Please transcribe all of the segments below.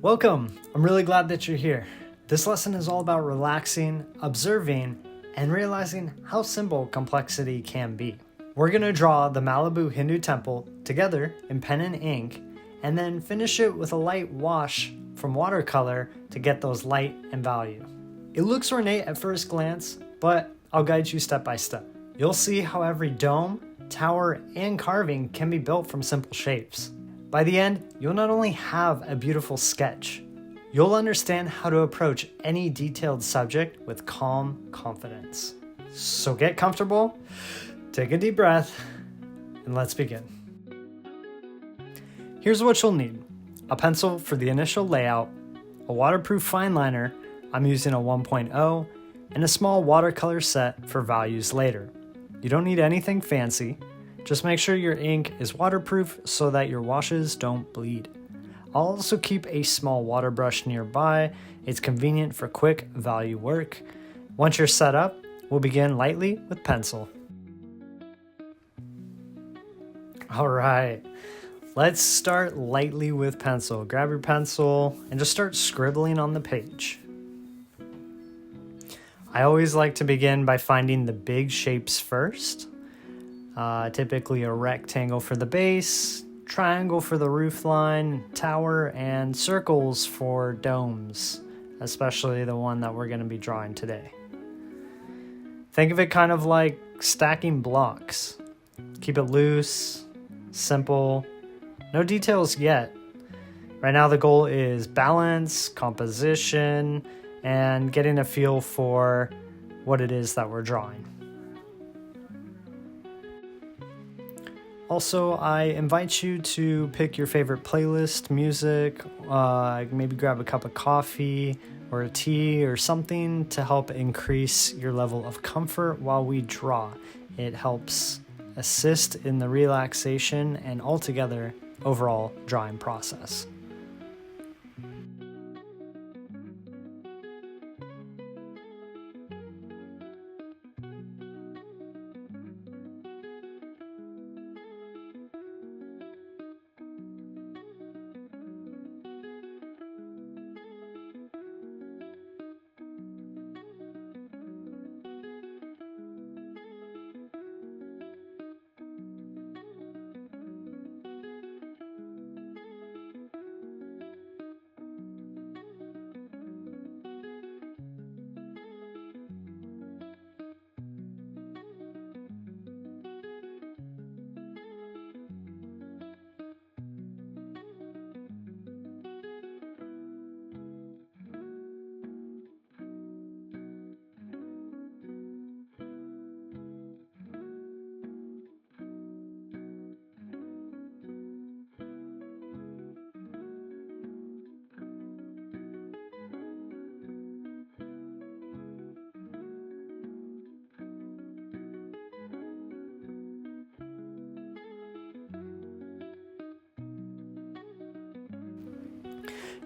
Welcome! I'm really glad that you're here. This lesson is all about relaxing, observing, and realizing how simple complexity can be. We're going to draw the Malibu Hindu Temple together in pen and ink, and then finish it with a light wash from watercolor to get those light and value. It looks ornate at first glance, but I'll guide you step by step. You'll see how every dome, tower, and carving can be built from simple shapes. By the end, you'll not only have a beautiful sketch, you'll understand how to approach any detailed subject with calm confidence. So get comfortable, take a deep breath, and let's begin. Here's what you'll need: a pencil for the initial layout, a waterproof fine liner, I'm using a 1.0, and a small watercolor set for values later. You don't need anything fancy. Just make sure your ink is waterproof so that your washes don't bleed. I'll also keep a small water brush nearby. It's convenient for quick value work. Once you're set up, we'll begin lightly with pencil. All right, let's start lightly with pencil. Grab your pencil and just start scribbling on the page. I always like to begin by finding the big shapes first. Typically a rectangle for the base, triangle for the roof line, tower, and circles for domes, especially the one that we're going to be drawing today. Think of it kind of like stacking blocks. Keep it loose, simple, no details yet. Right now the goal is balance, composition, and getting a feel for what it is that we're drawing. Also, I invite you to pick your favorite playlist, music, maybe grab a cup of coffee or a tea or something to help increase your level of comfort while we draw. It helps assist in the relaxation and altogether overall drawing process.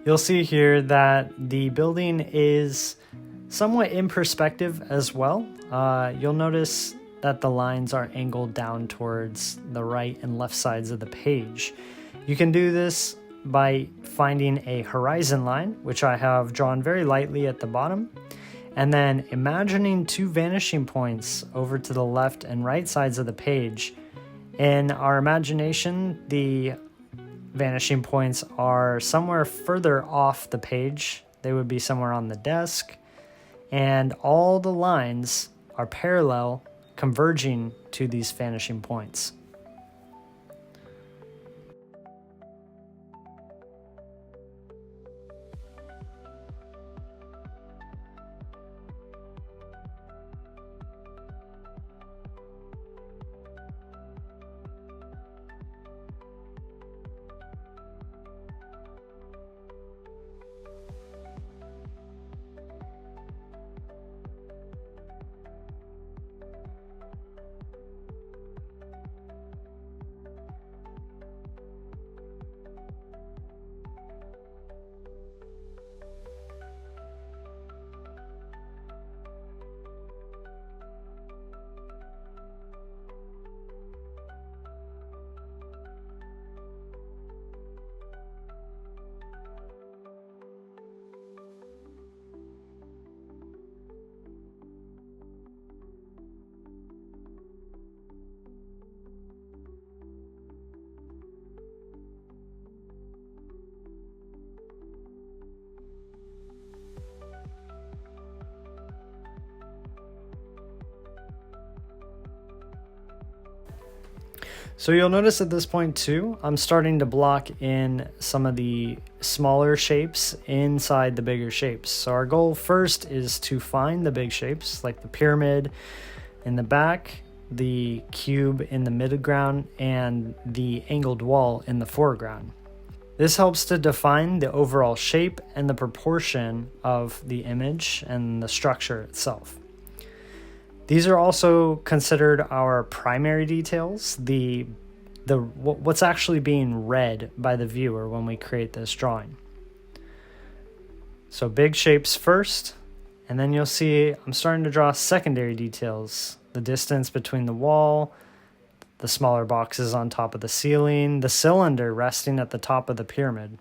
You'll see here that the building is somewhat in perspective as well. You'll notice that the lines are angled down towards the right and left sides of the page. You can do this by finding a horizon line, which I have drawn very lightly at the bottom, and then imagining two vanishing points over to the left and right sides of the page. In our imagination, the vanishing points are somewhere further off the page. They would be somewhere on the desk, and all the lines are parallel, converging to these vanishing points. So you'll notice at this point too, I'm starting to block in some of the smaller shapes inside the bigger shapes. So our goal first is to find the big shapes like the pyramid in the back, the cube in the midground, and the angled wall in the foreground. This helps to define the overall shape and the proportion of the image and the structure itself. These are also considered our primary details, what's actually being read by the viewer when we create this drawing. So big shapes first, and then you'll see I'm starting to draw secondary details, the distance between the wall, the smaller boxes on top of the ceiling, the cylinder resting at the top of the pyramid.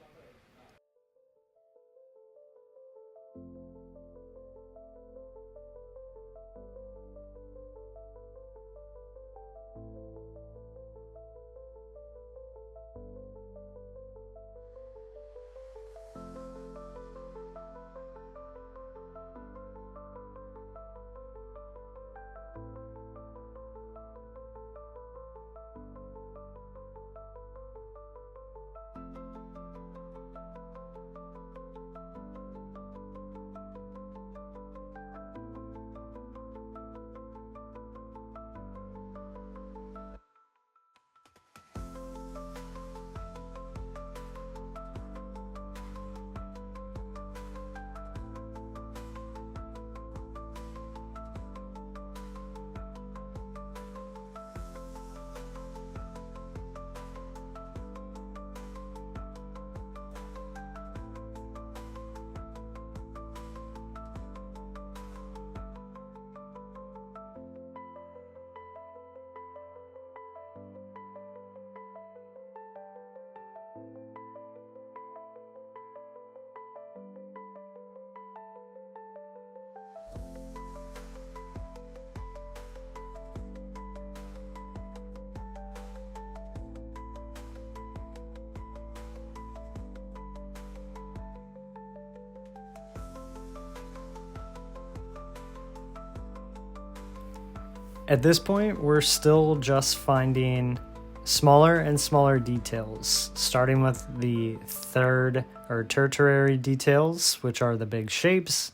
At this point, we're still just finding smaller and smaller details, starting with the third or tertiary details, which are the big shapes,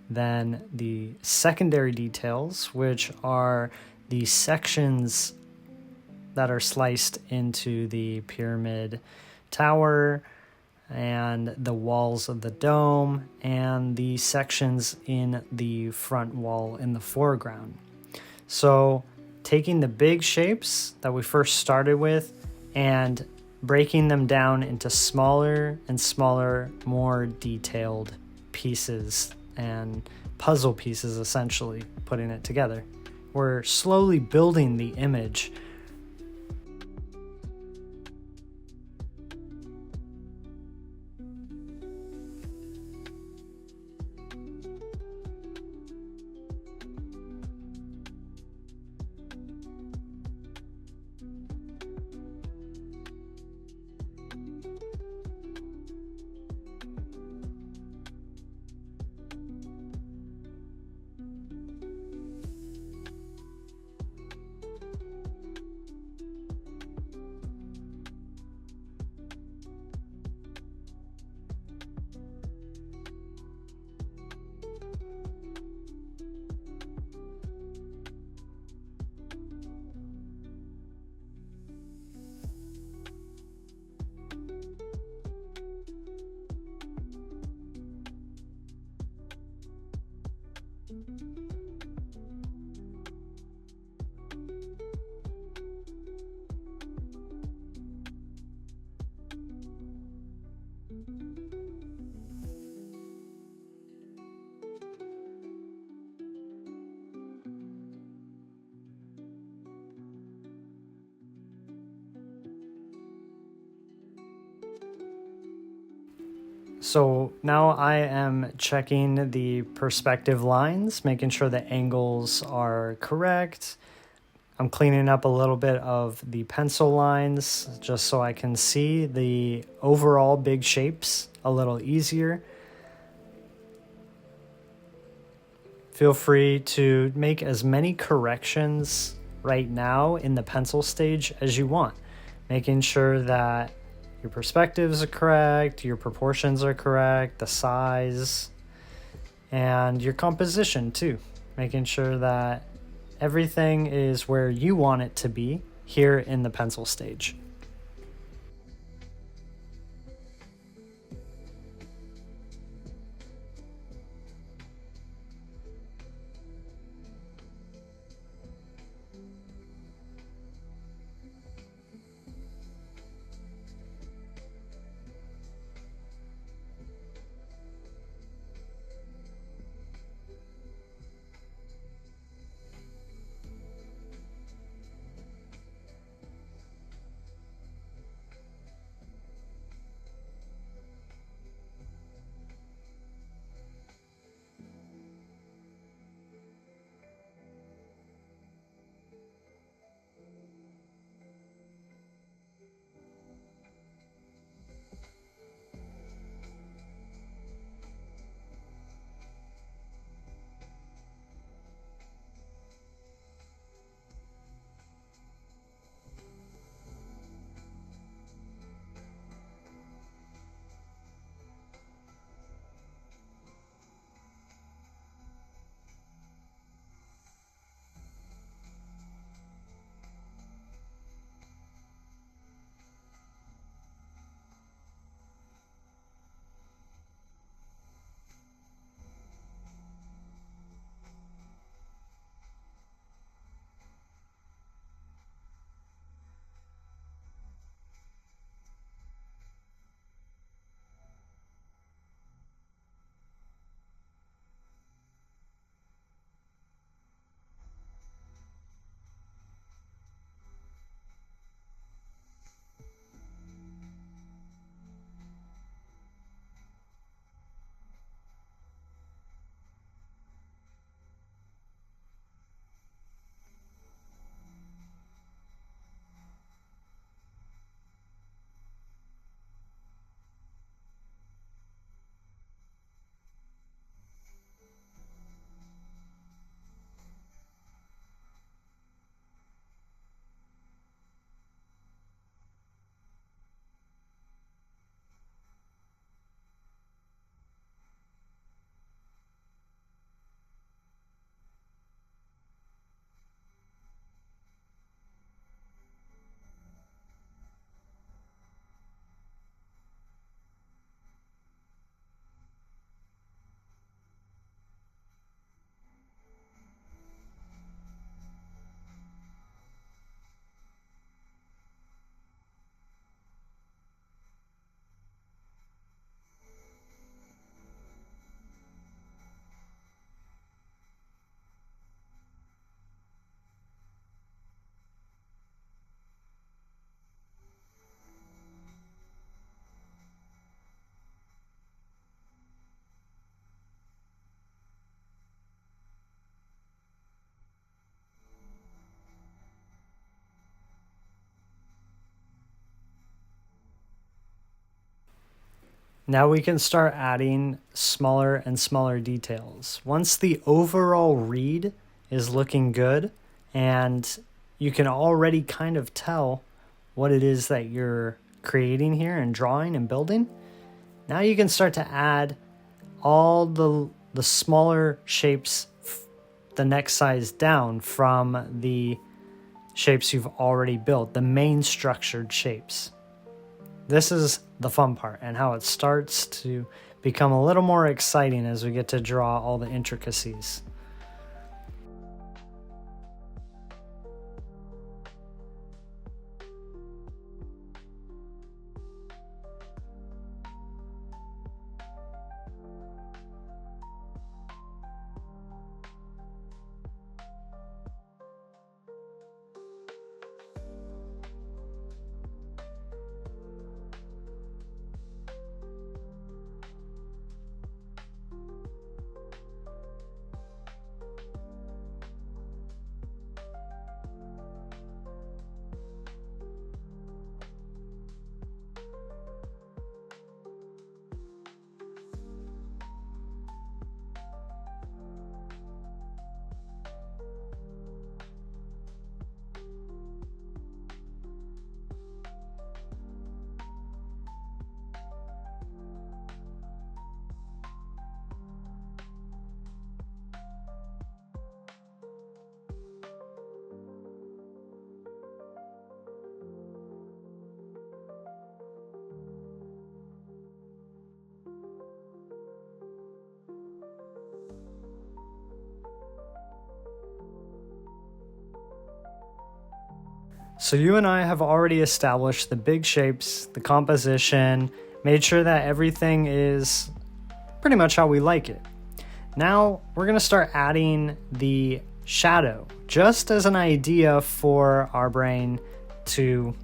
then the secondary details, which are the sections that are sliced into the pyramid tower and the walls of the dome and the sections in the front wall in the foreground. So taking the big shapes that we first started with and breaking them down into smaller and smaller, more detailed pieces and puzzle pieces, essentially putting it together. We're slowly building the image. So now I am checking the perspective lines, making sure the angles are correct. I'm cleaning up a little bit of the pencil lines just so I can see the overall big shapes a little easier. Feel free to make as many corrections right now in the pencil stage as you want, making sure that your perspectives are correct, your proportions are correct, the size, and your composition too, making sure that everything is where you want it to be here in the pencil stage. Now we can start adding smaller and smaller details. Once the overall read is looking good and you can already kind of tell what it is that you're creating here and drawing and building, now you can start to add all the smaller shapes the next size down from the shapes you've already built, the main structured shapes. This is the fun part and how it starts to become a little more exciting as we get to draw all the intricacies. So you and I have already established the big shapes, the composition, made sure that everything is pretty much how we like it. Now we're going to start adding the shadow, just as an idea for our brain to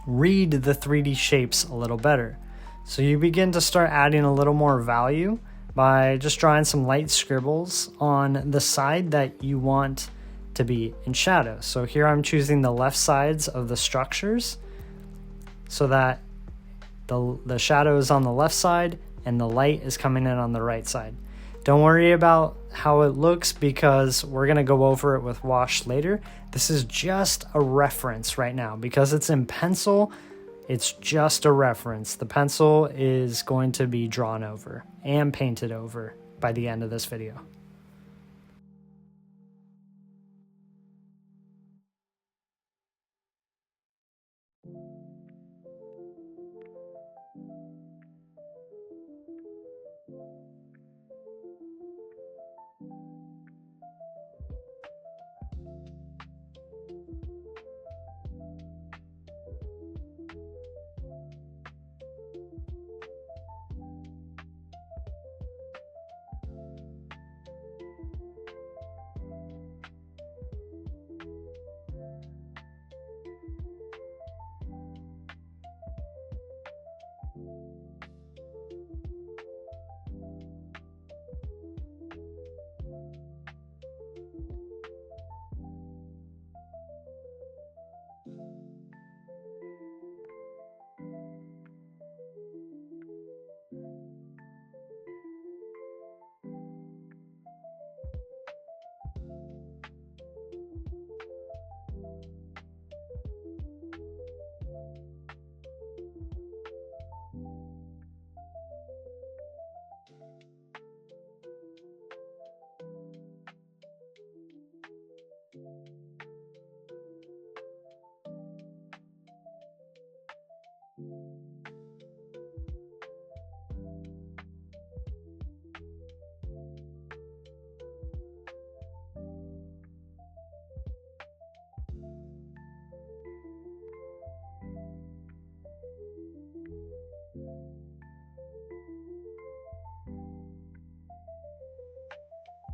read the 3D shapes a little better. So you begin to start adding a little more value by just drawing some light scribbles on the side that you want to be in shadow. So here I'm choosing the left sides of the structures so that the shadow is on the left side and the light is coming in on the right side. Don't worry about how it looks because we're going to go over it with wash later. This is just a reference right now because it's in pencil. It's just a reference. The pencil is going to be drawn over and painted over by the end of this video.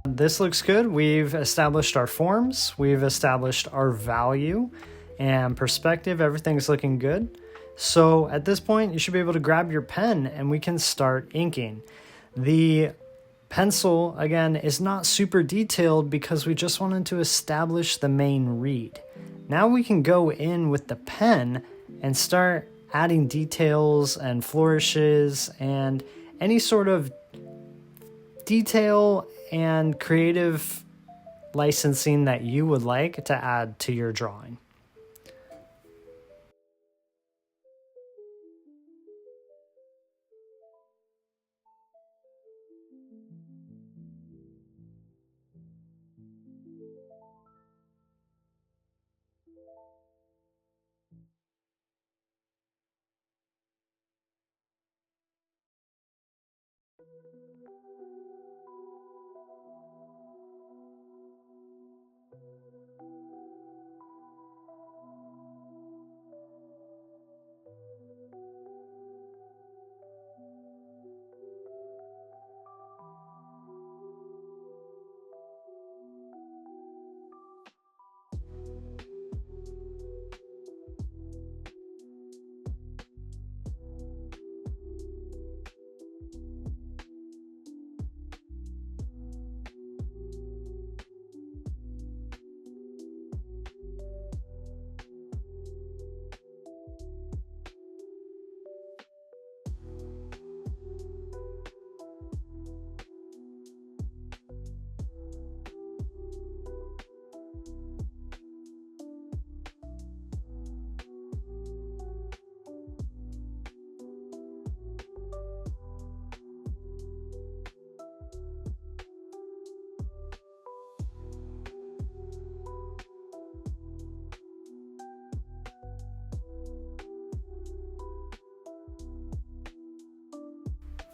This looks good. We've established our forms, we've established our value and perspective. Everything's looking good. So at this point, you should be able to grab your pen and we can start inking. The pencil, again, is not super detailed because we just wanted to establish the main read. Now we can go in with the pen and start adding details and flourishes and any sort of detail and creative licensing that you would like to add to your drawing.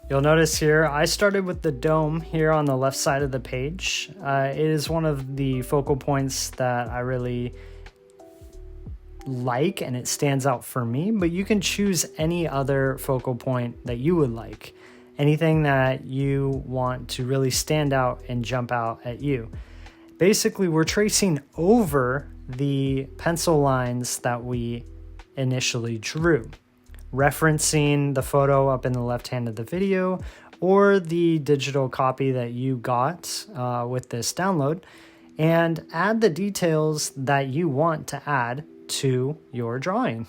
You'll notice here, I started with the dome here on the left side of the page. It is one of the focal points that I really like and it stands out for me, but you can choose any other focal point that you would like. Anything that you want to really stand out and jump out at you. Basically, we're tracing over the pencil lines that we initially drew, referencing the photo up in the left hand of the video or the digital copy that you got with this download, and add the details that you want to add to your drawing.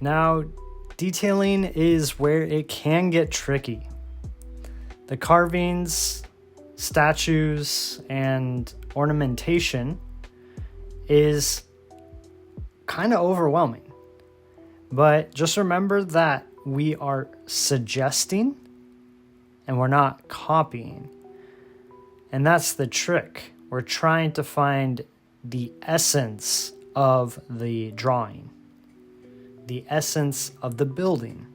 Now, detailing is where it can get tricky. The carvings, statues, and ornamentation is kind of overwhelming. But just remember that we are suggesting and we're not copying. And that's the trick. We're trying to find the essence of the drawing, the essence of the building,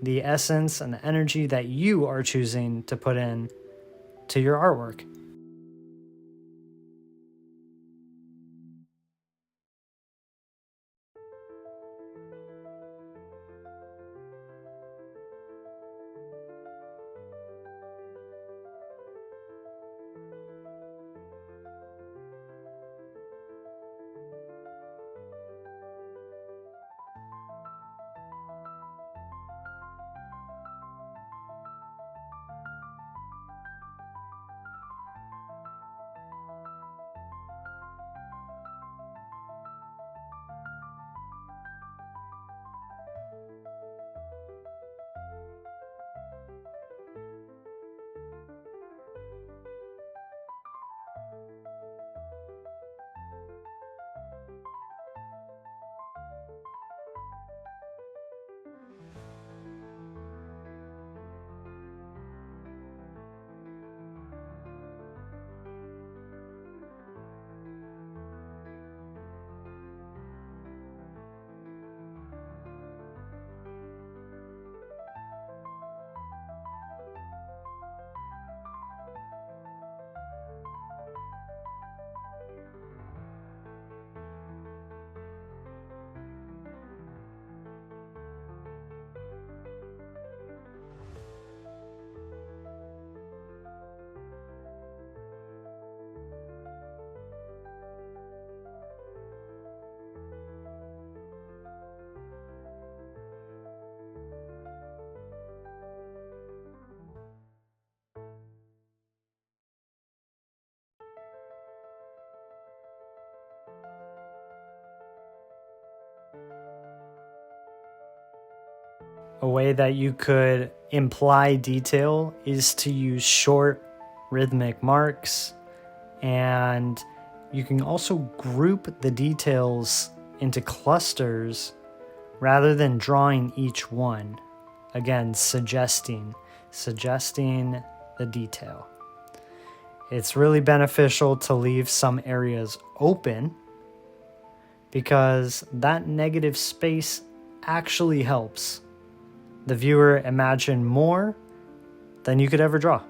the essence and the energy that you are choosing to put in to your artwork. A way that you could imply detail is to use short rhythmic marks, and you can also group the details into clusters rather than drawing each one. Again, suggesting the detail. It's really beneficial to leave some areas open because that negative space actually helps the viewer imagine more than you could ever draw.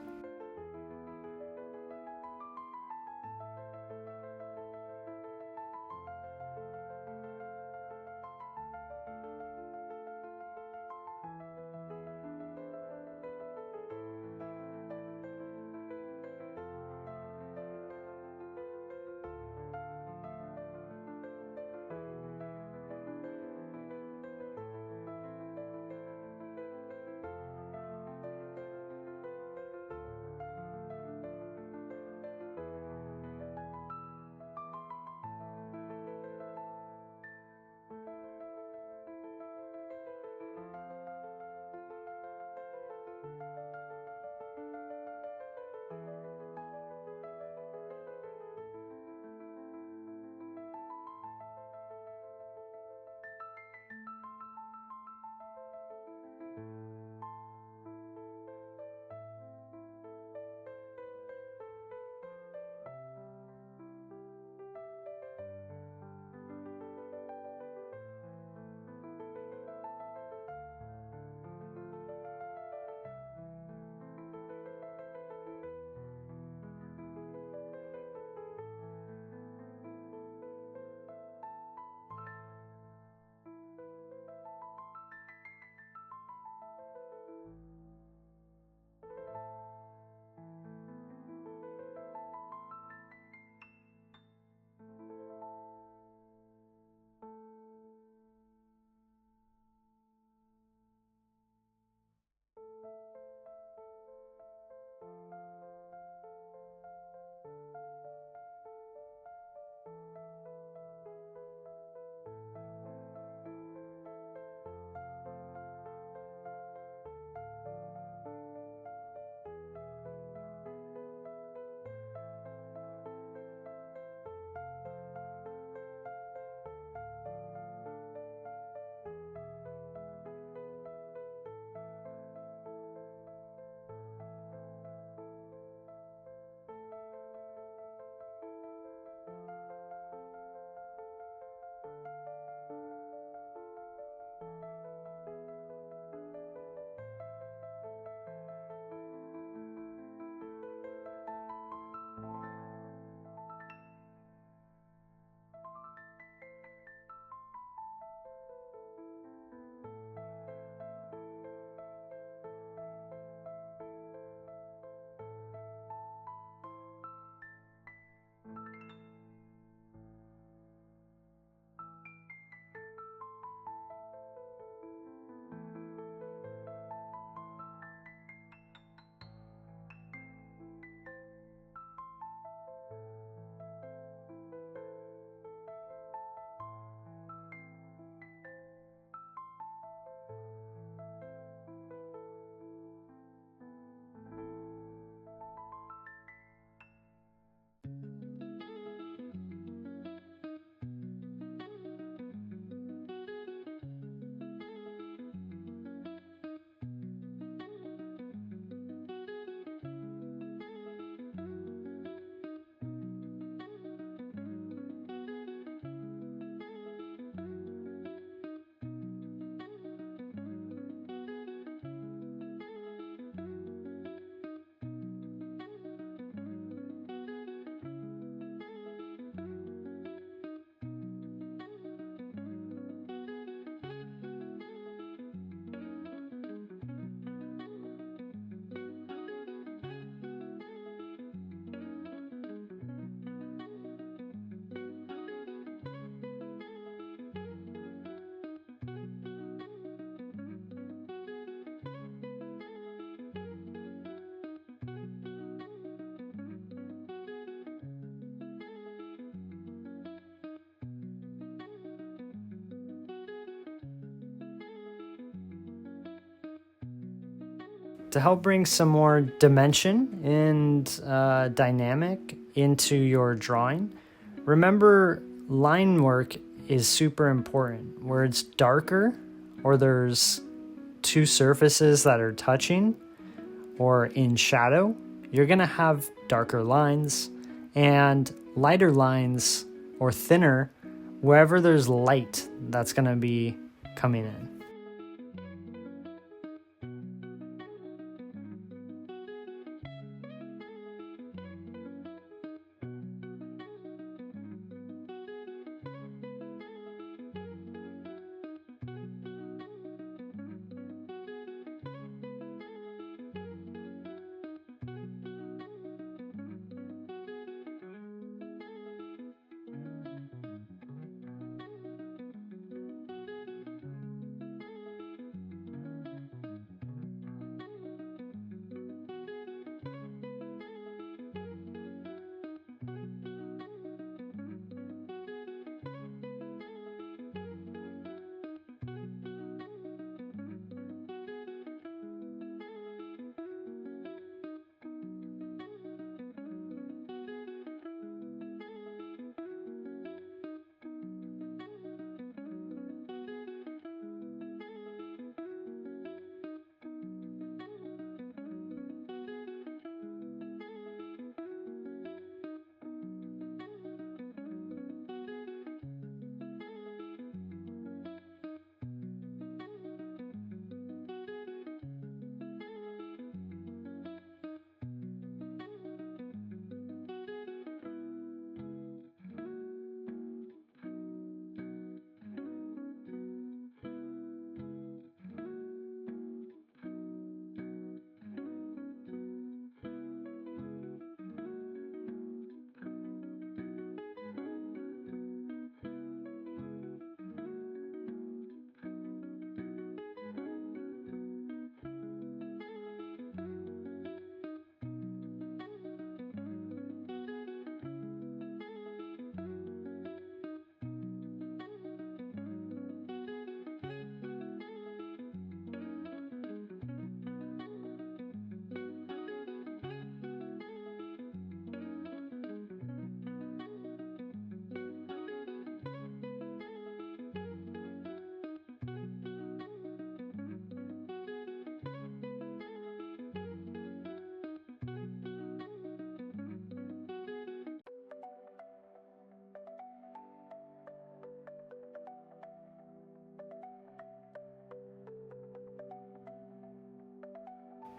To help bring some more dimension and dynamic into your drawing, remember line work is super important. Where it's darker or there's two surfaces that are touching or in shadow, you're going to have darker lines, and lighter lines or thinner wherever there's light that's going to be coming in.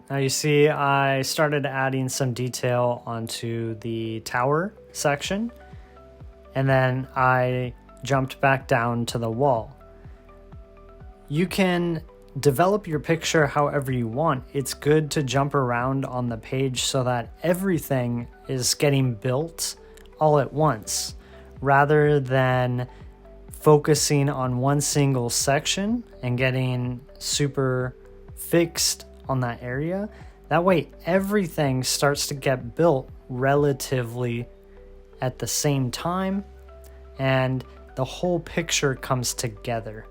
Now you see I started adding some detail onto the tower section, and then I jumped back down to the wall. You can develop your picture however you want. It's good to jump around on the page so that everything is getting built all at once, rather than focusing on one single section and getting super fixed on that area. That way everything starts to get built relatively at the same time and the whole picture comes together.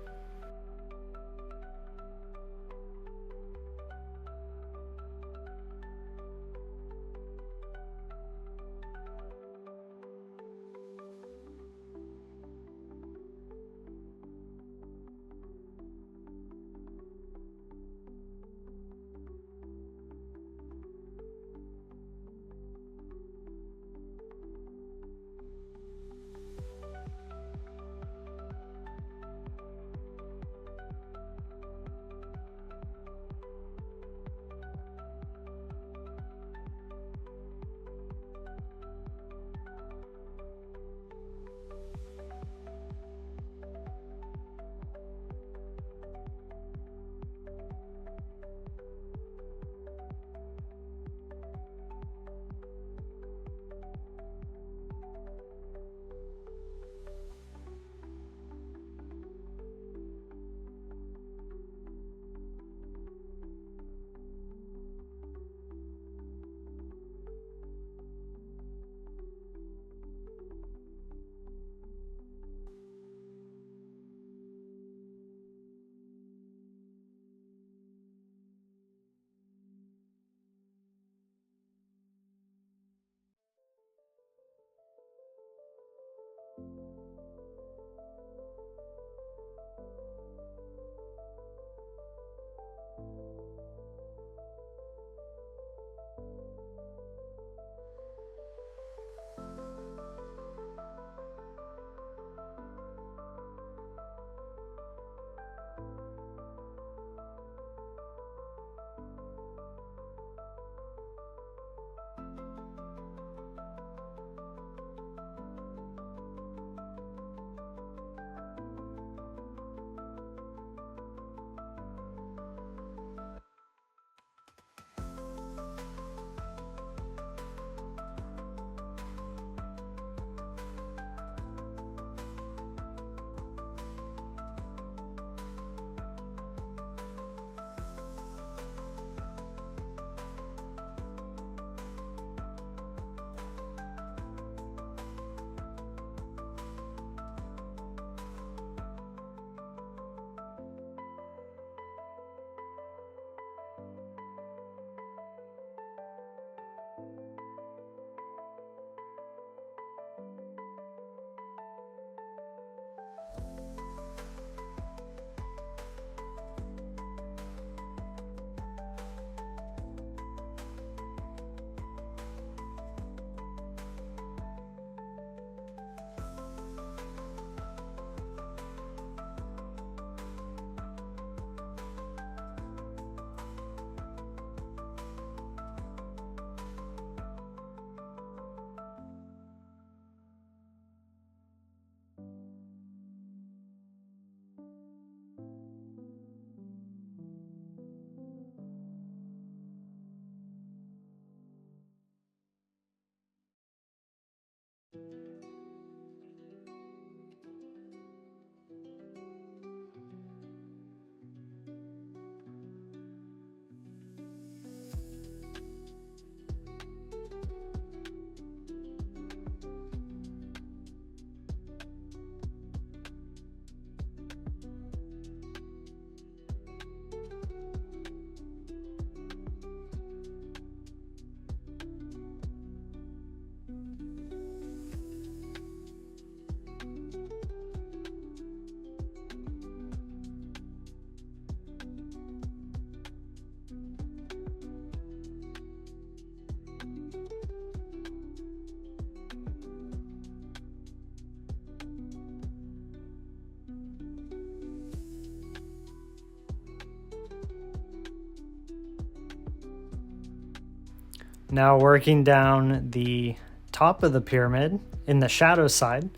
Now working down the top of the pyramid in the shadow side,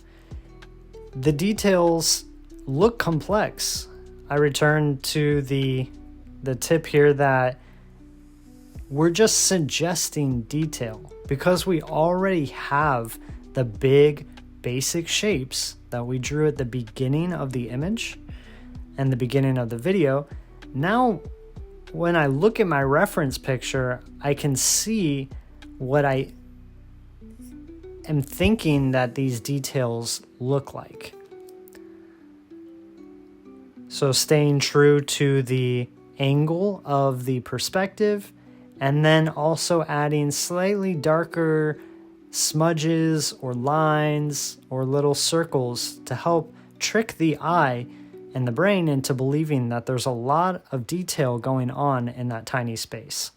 the details look complex. I return to the tip here that we're just suggesting detail because we already have the big basic shapes that we drew at the beginning of the image and the beginning of the video. Now, when I look at my reference picture, I can see what I am thinking that these details look like. So staying true to the angle of the perspective, and then also adding slightly darker smudges or lines or little circles to help trick the eye and the brain into believing that there's a lot of detail going on in that tiny space.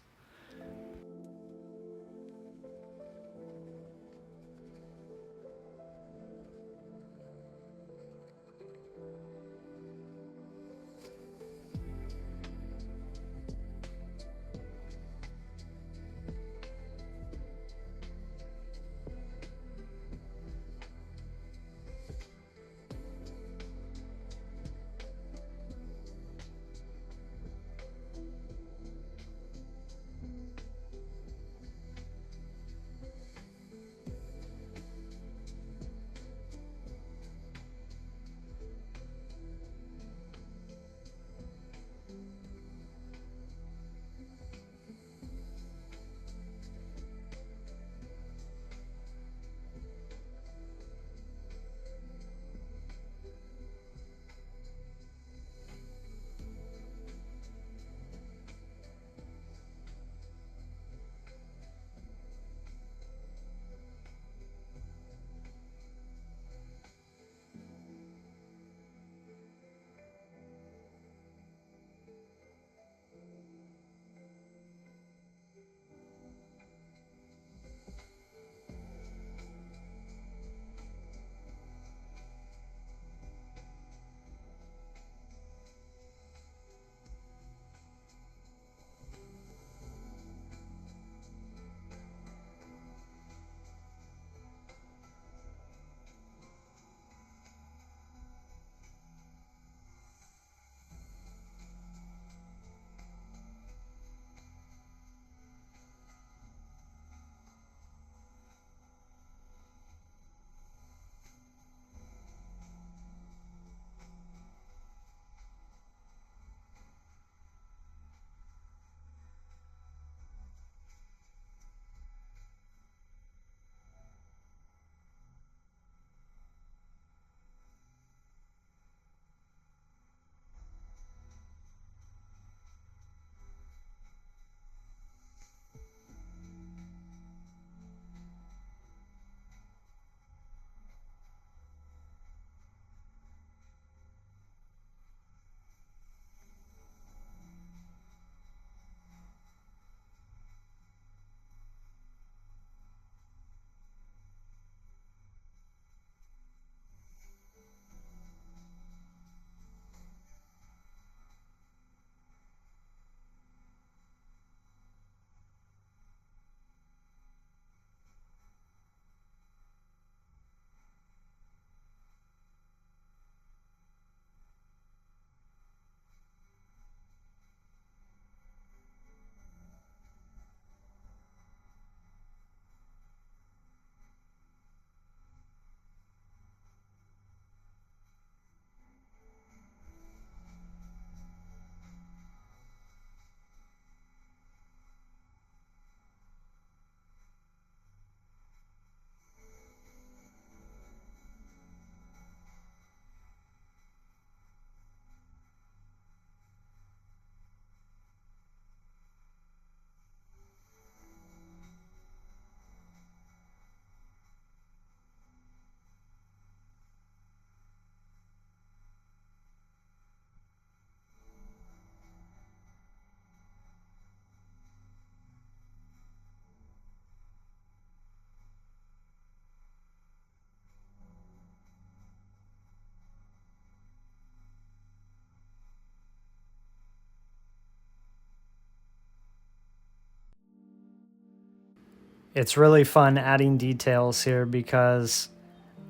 It's really fun adding details here because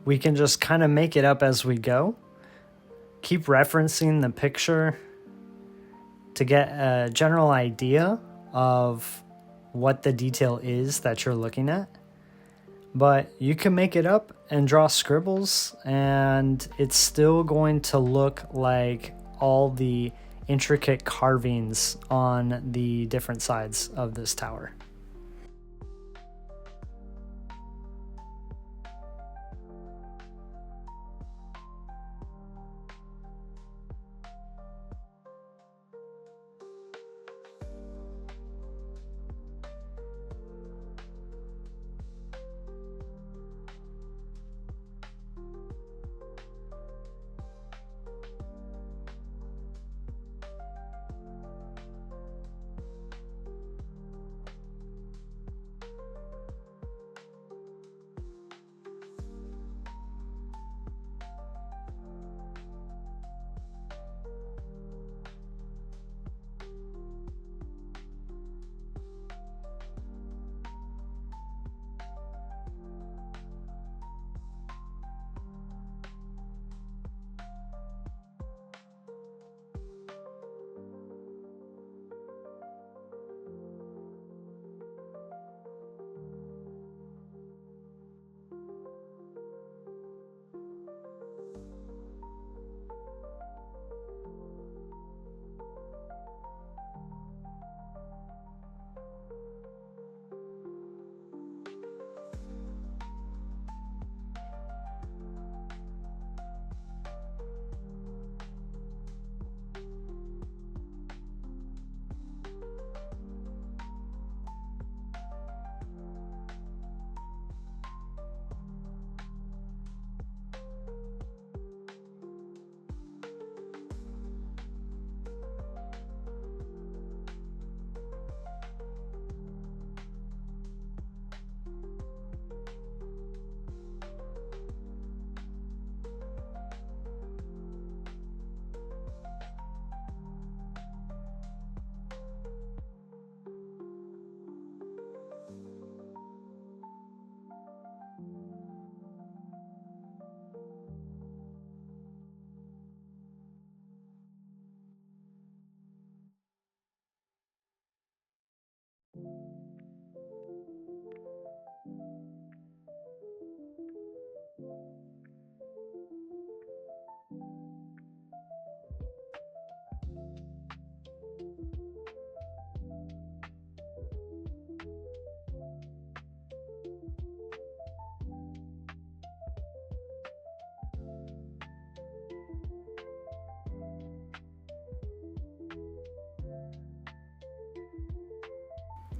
we can just kind of make it up as we go. Keep referencing the picture to get a general idea of what the detail is that you're looking at. But you can make it up and draw scribbles, and it's still going to look like all the intricate carvings on the different sides of this tower.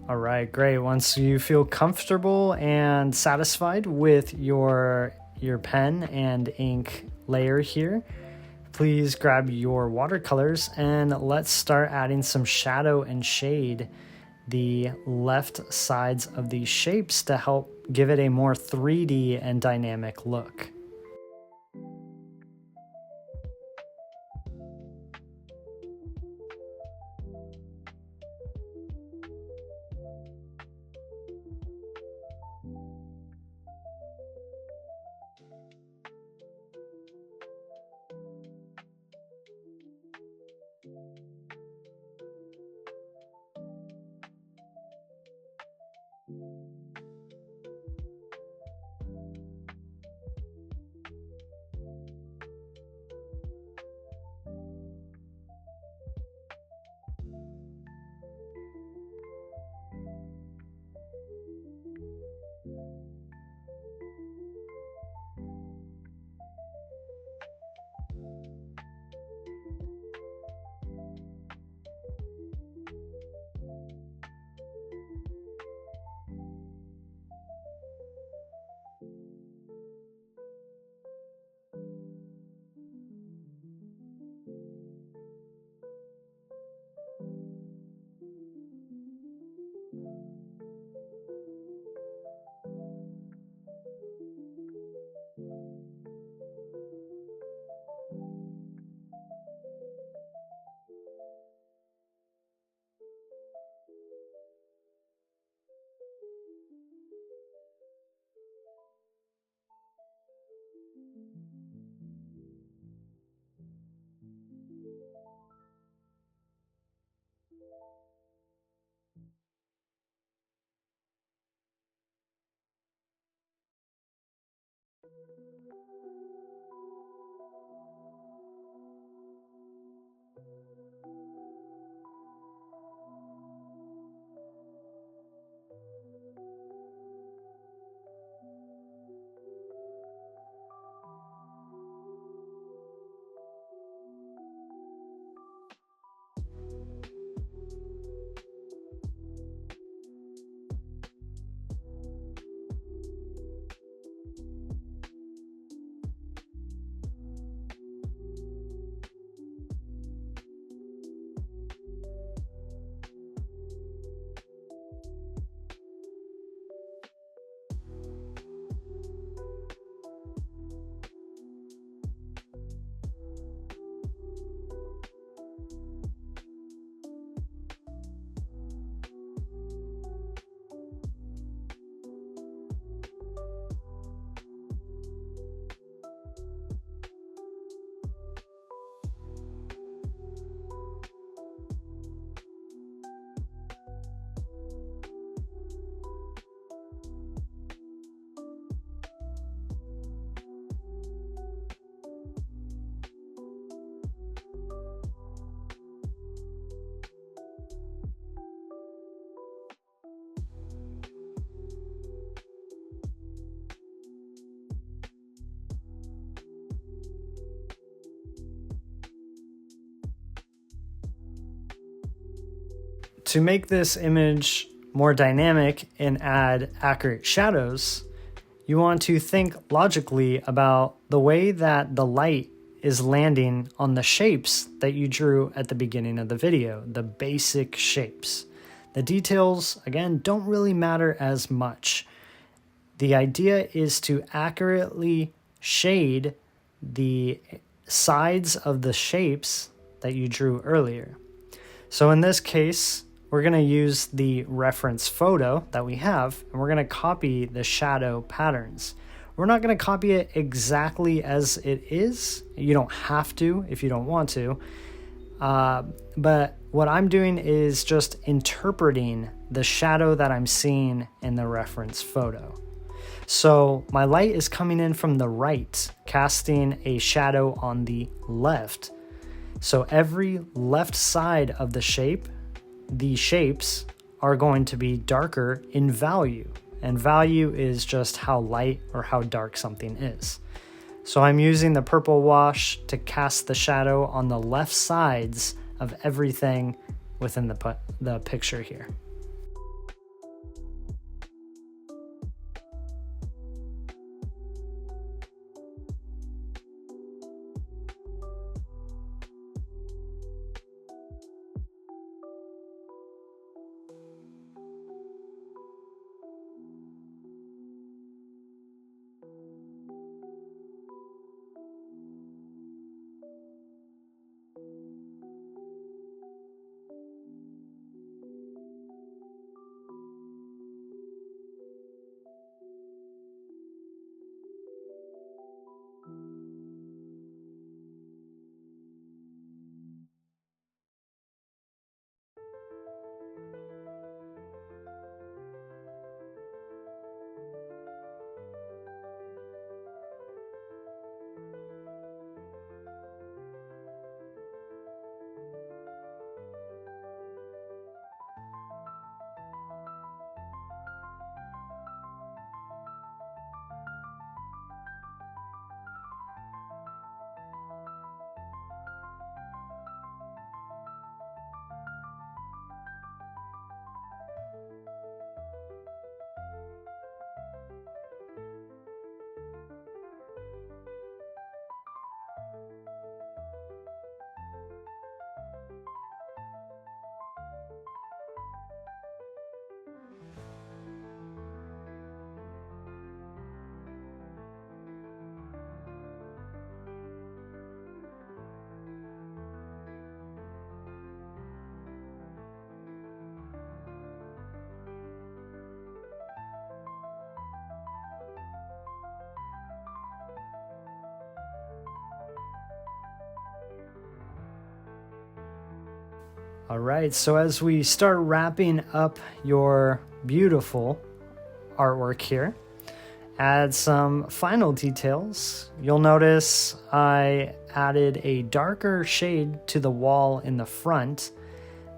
All right, great. Once you feel comfortable and satisfied with your pen and ink layer here, please grab your watercolors and let's start adding some shadow and shade the left sides of these shapes to help give it a more 3D and dynamic look. To make this image more dynamic and add accurate shadows, you want to think logically about the way that the light is landing on the shapes that you drew at the beginning of the video, the basic shapes. The details, again, don't really matter as much. The idea is to accurately shade the sides of the shapes that you drew earlier. So in this case, we're going to use the reference photo that we have, and we're going to copy the shadow patterns. We're not going to copy it exactly as it is. You don't have to if you don't want to. But what I'm doing is just interpreting the shadow that I'm seeing in the reference photo. So my light is coming in from the right, casting a shadow on the left. So every left side of the shape, the shapes are going to be darker in value. And value is just how light or how dark something is. So I'm using the purple wash to cast the shadow on the left sides of everything within the picture here. All right, so as we start wrapping up your beautiful artwork here, add some final details. You'll notice I added a darker shade to the wall in the front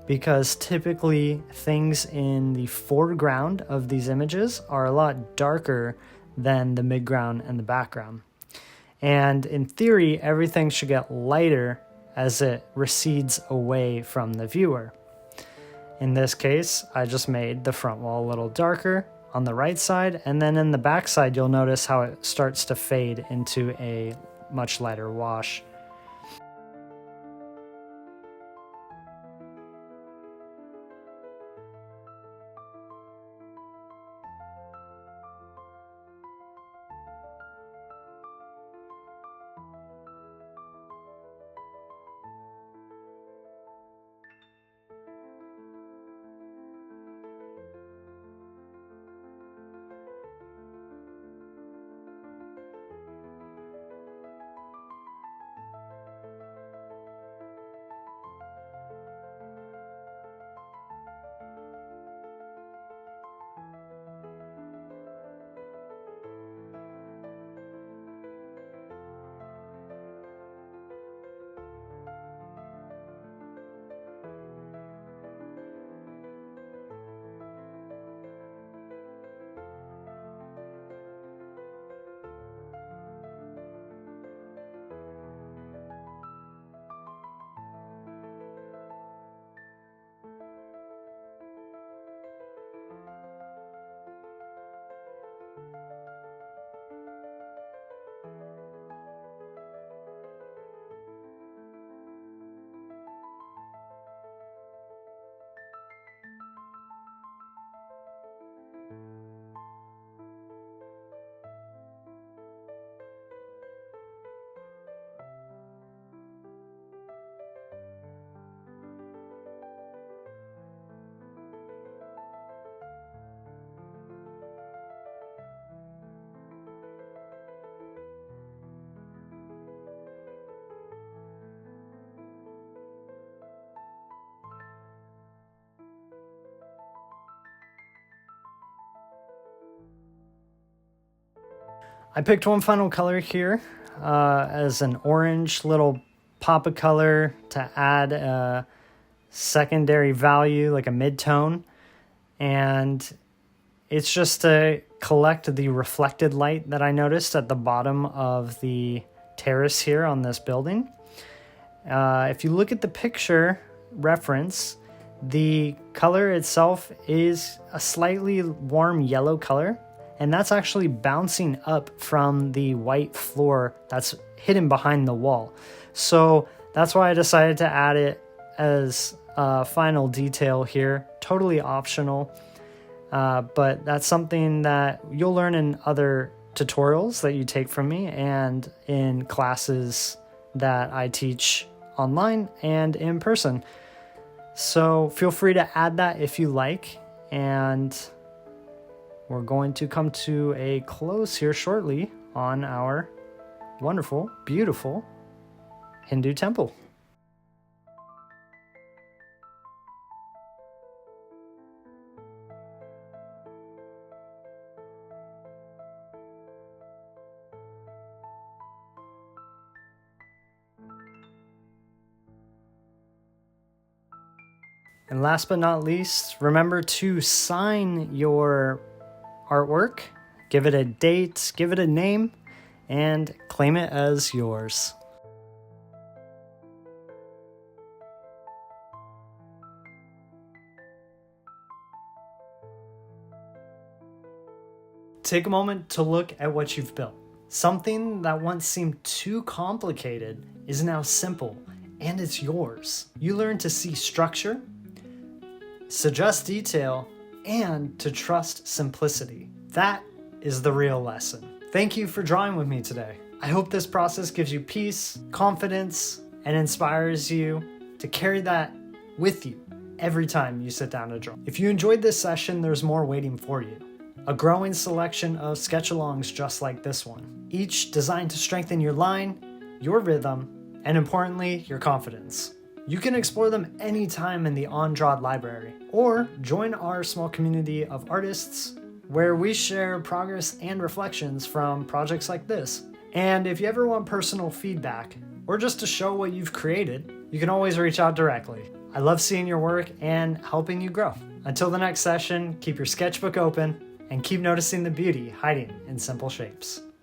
because typically things in the foreground of these images are a lot darker than the midground and the background. And in theory, everything should get lighter as it recedes away from the viewer. In this case, I just made the front wall a little darker on the right side, and then in the back side, you'll notice how it starts to fade into a much lighter wash. I picked one final color here as an orange little pop of color to add a secondary value, like a mid-tone. And it's just to collect the reflected light that I noticed at the bottom of the terrace here on this building. If you look at the picture reference, the color itself is a slightly warm yellow color. And that's actually bouncing up from the white floor that's hidden behind the wall. So that's why I decided to add it as a final detail here. Totally optional, but that's something that you'll learn in other tutorials that you take from me and in classes that I teach online and in person. So feel free to add that if you like, and we're going to come to a close here shortly on our wonderful, beautiful Hindu temple. And last but not least, remember to sign your artwork, give it a date, give it a name, and claim it as yours. Take a moment to look at what you've built. Something that once seemed too complicated is now simple, and it's yours. You learn to see structure, suggest detail, and to trust simplicity. That is the real lesson. Thank you for drawing with me today. I hope this process gives you peace, confidence, and inspires you to carry that with you every time you sit down to draw. If you enjoyed this session, there's more waiting for you. A growing selection of sketch-alongs just like this one, each designed to strengthen your line, your rhythm, and importantly, your confidence. You can explore them anytime in the On Drawed library, or join our small community of artists where we share progress and reflections from projects like this. And if you ever want personal feedback, or just to show what you've created, you can always reach out directly. I love seeing your work and helping you grow. Until the next session, keep your sketchbook open and keep noticing the beauty hiding in simple shapes.